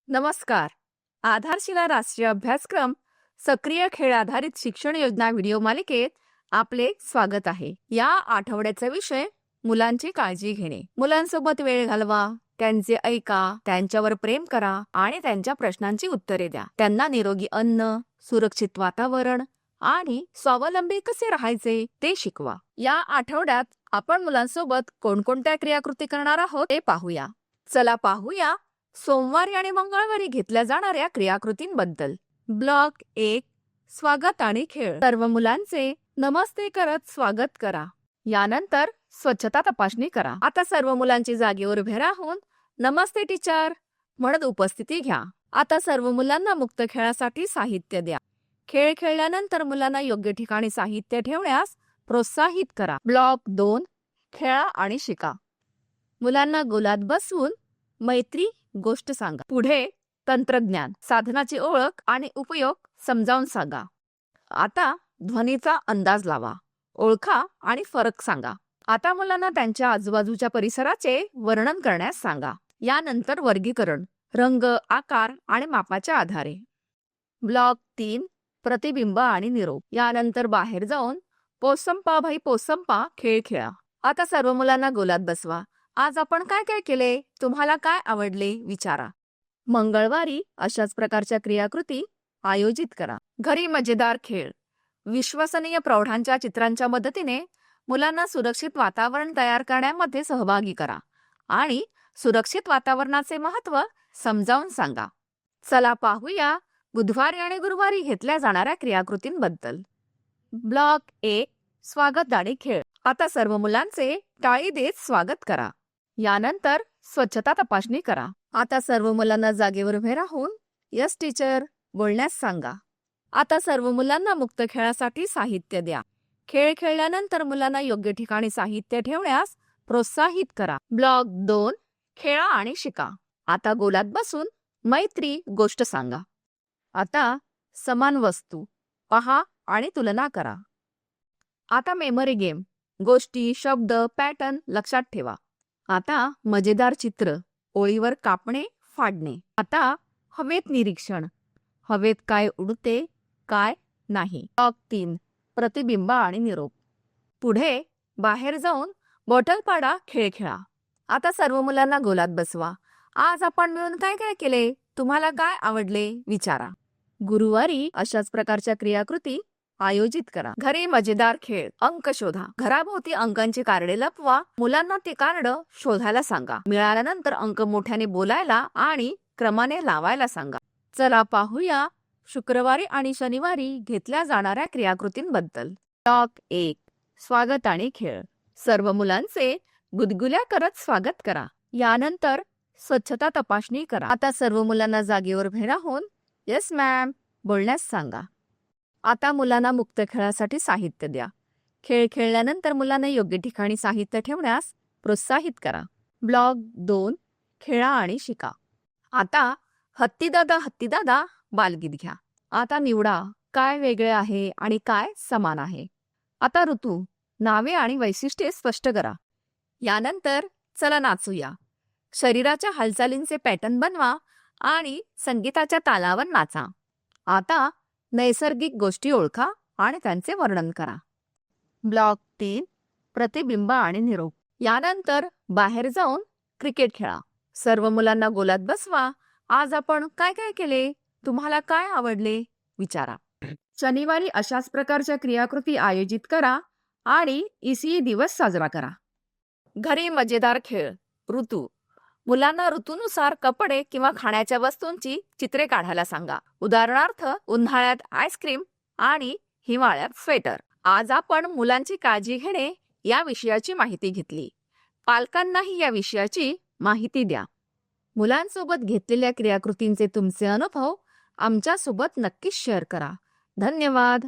नमस्कार. आधारशिला राष्ट्रीय अभ्यासक्रम सक्रिय खेळ आधारित शिक्षण योजना व्हिडिओ मालिकेत आपले स्वागत आहे. या आठवड्याचा विषय मुलांची काळजी घेणे. मुलांसोबत वेळ घालवा, त्यांचे ऐका, त्यांच्यावर प्रेम करा आणि त्यांच्या प्रश्नांची उत्तरे द्या. त्यांना निरोगी अन्न, सुरक्षित वातावरण आणि स्वावलंबी कसे राहायचे ते शिकवा. या आठवड्यात आपण मुलांसोबत कोणकोणत्या क्रियाकृती करणार आहोत ते पाहूया. चला पाहूया सोमवारी आणि मंगळवारी घेतल्या जाणाऱ्या क्रियाकृतींबद्दल. ब्लॉक 1, स्वागत आणि खेळ. सर्व मुलांचे नमस्ते करत स्वागत करा. यानंतर स्वच्छता तपासणी करा. आता सर्व मुलांची जागेवर उभे राहून नमस्ते टीचर म्हणत उपस्थिती घ्या. आता सर्व मुलांना मुक्त खेळासाठी साहित्य द्या. खेळ खेळल्यानंतर मुलांना योग्य ठिकाणी साहित्य ठेवण्यास प्रोत्साहित करा. ब्लॉक 2, खेळा आणि शिका. मुलांना गोलात बसवून मैत्री गोष्ट सांगा. पुढे तंत्रज्ञान, साधनाची ओळख आणि उपयोग समजावून सांगा. आता ध्वनीचा अंदाज लावा, ओळखा आणि फरक सांगा. आता मुलांना त्यांच्या आजूबाजूच्या परिसराचे वर्णन करण्यास सांगा. यानंतर वर्गीकरण, रंग, आकार आणि मापाच्या आधारे. ब्लॉक 3, प्रतिबिंब आणि निरोप. यानंतर बाहेर जाऊन पोसंपा भाई पोसंपा खेळ खेळा. आता सर्व मुलांना गोलात बसवा. आज आपण काय काय केले, तुम्हाला काय आवडले विचारा. मंगळवारी अशाच प्रकारच्या क्रियाकृती आयोजित करा. घरी मजेदार खेळ. विश्वसनीय प्रौढांच्या चित्रांच्या मदतीने मुलांना सुरक्षित वातावरण तयार करण्यामध्ये सहभागी करा आणि सुरक्षित वातावरणाचे महत्त्व समजावून सांगा. चला पाहूया बुधवारी आणि गुरुवारी घेतल्या जाणाऱ्या क्रियाकृतींबद्दल. ब्लॉक 1, स्वागत आणि खेळ. आता सर्व मुलांचे टाळी देत स्वागत करा. यानंतर स्वच्छता तपासणी करा. आता सर्व मुलांना जागेवर उभे राहून यस टीचर बोलण्यास सांगा. आता सर्व मुलांना मुक्त खेळासाठी साहित्य द्या. खेळ खेळल्यानंतर मुलांना योग्य ठिकाणी साहित्य ठेवण्यास प्रोत्साहित करा. ब्लॉक 2, खेळा आणि शिका. आता गोलात बसून मैत्री गोष्ट सांगा. आता समान वस्तू पहा आणि तुलना करा. आता मेमरी गेम, गोष्टी, शब्द, पॅटर्न लक्षात ठेवा. आता मजेदार चित्र, ओळीवर कापणे, फाडणे. आता हवेत निरीक्षण, हवेत काय उडते, काय नाही. ब्लॉक 3, प्रतिबिंब आणि निरोप. पुढे बाहेर जाऊन बॉटल पाडा खेळ खेळा. आता सर्व मुलांना गोलात बसवा. आज आपण मिळून काय काय केले, तुम्हाला काय आवडले विचारा. गुरुवारी अशाच प्रकारच्या क्रियाकृती आयोजित करा. घरी मजेदार खेळ, अंक शोधा. घराभोवती अंकांची कार्डे लपवा. मुलांना ते कार्ड शोधायला सांगा. मिळाल्यानंतर अंक मोठ्याने बोलायला आणि क्रमाने लावायला सांगा. चला पाहूया शुक्रवारी आणि शनिवारी घेतल्या जाणाऱ्या क्रियाकृतींबद्दल. ब्लॉक 1, स्वागत आणि खेळ. सर्व मुलांचे गुदगुल्या करत स्वागत करा. यानंतर स्वच्छता तपासणी करा. आता सर्व मुलांना जागेवर उभे राहून येस मॅम बोलण्यास सांगा. आता मुलांना मुक्त खेळासाठी साहित्य द्या. खेळ खेळल्यानंतर मुलांना योग्य ठिकाणी साहित्य ठेवण्यास प्रोत्साहित करा. ब्लॉक 2, खेळा आणि शिका. आता हत्तीदादा बालगीत घ्या. आता निवडा काय वेगळे आहे आणि काय समान आहे. आता ऋतू, नावे आणि वैशिष्ट्ये स्पष्ट करा. यानंतर चला नाचूया. शरीराच्या हालचालींचे पॅटर्न बनवा आणि संगीताच्या तालावर नाचा. आता नैसर्गिक गोष्टी ओळखा आणि त्यांचे वर्णन करा. ब्लॉक 3, प्रतिबिंब आणि निरोप. यानंतर बाहेर जाऊन क्रिकेट खेळा. सर्व मुलांना गोलात बसवा. आज आपण काय काय केले, तुम्हाला काय आवडले विचारा. शनिवारी अशाच प्रकारच्या क्रियाकृती आयोजित करा आणि ईसीई दिवस साजरा करा. घरी मजेदार खेळ. ऋतू. मुलांना ऋतूनुसार कपडे किंवा खाण्याच्या वस्तूंची चित्रे काढायला सांगा. उदाहरणार्थ उन्हाळ्यात आईस्क्रीम आणि हिवाळ्यात स्वेटर. आज आपण मुलांची काळजी घेणे या विषयाची माहिती घेतली. पालकांनाही या विषयाची माहिती द्या. मुलांसोबत घेतलेल्या क्रियाकृतींचे तुमचे अनुभव आमच्यासोबत नक्कीच शेअर करा. धन्यवाद.